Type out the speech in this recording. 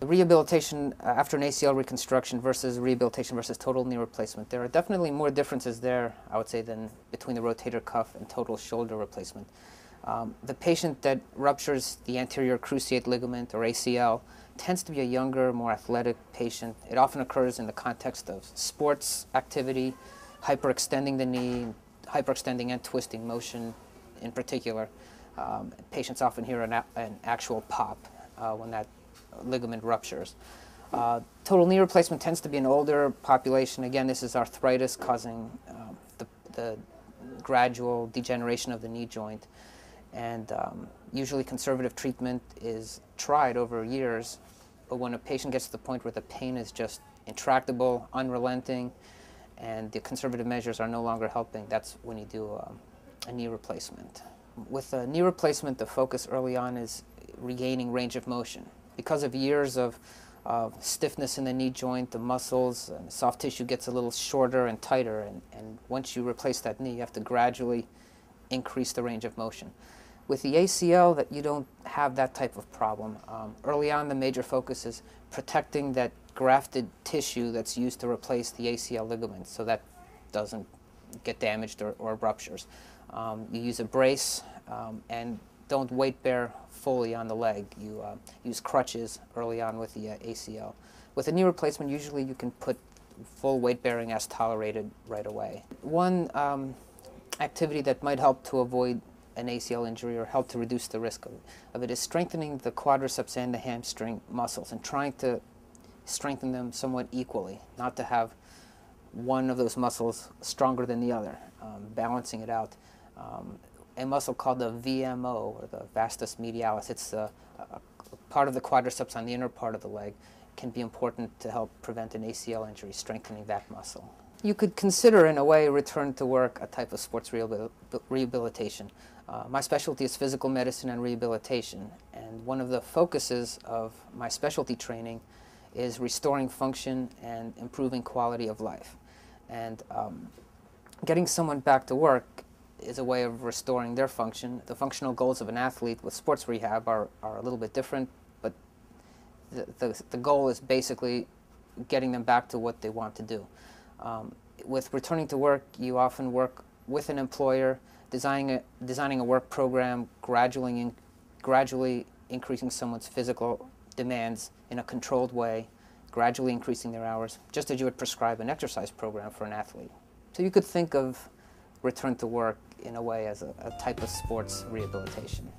Rehabilitation after an ACL reconstruction versus rehabilitation versus total knee replacement. There are definitely more differences there, I would say, than between the rotator cuff and total shoulder replacement. The patient that ruptures the anterior cruciate ligament, or ACL, tends to be a younger, more athletic patient. It often occurs in the context of sports activity, hyperextending the knee, hyperextending and twisting motion in particular. Patients often hear an actual pop when that ligament ruptures. Total knee replacement tends to be an older population. Again, this is arthritis causing the gradual degeneration of the knee joint. And usually conservative treatment is tried over years, but when a patient gets to the point where the pain is just intractable, unrelenting, and the conservative measures are no longer helping, that's when you do a knee replacement. With a knee replacement, the focus early on is regaining range of motion. Because of years of stiffness in the knee joint, the muscles and soft tissue gets a little shorter and tighter, and once you replace that knee, you have to gradually increase the range of motion. With the ACL, that you don't have that type of problem. Early on, the major focus is protecting that grafted tissue that's used to replace the ACL ligament so that doesn't get damaged or ruptures. You use a brace and don't weight bear fully on the leg. You use crutches early on with the ACL. With a knee replacement, usually you can put full weight bearing as tolerated right away. One activity that might help to avoid an ACL injury or help to reduce the risk of it is strengthening the quadriceps and the hamstring muscles and trying to strengthen them somewhat equally, not to have one of those muscles stronger than the other, balancing it out. A muscle called the VMO, or the vastus medialis, it's a part of the quadriceps on the inner part of the leg, can be important to help prevent an ACL injury, strengthening that muscle. You could consider, in a way, return to work a type of sports rehabilitation. My specialty is physical medicine and rehabilitation, and one of the focuses of my specialty training is restoring function and improving quality of life. And getting someone back to work is a way of restoring their function. The functional goals of an athlete with sports rehab are a little bit different, but the goal is basically getting them back to what they want to do. With returning to work, you often work with an employer, designing a work program, gradually increasing someone's physical demands in a controlled way, gradually increasing their hours, just as you would prescribe an exercise program for an athlete. So you could think of return to work in a way as a type of sports rehabilitation.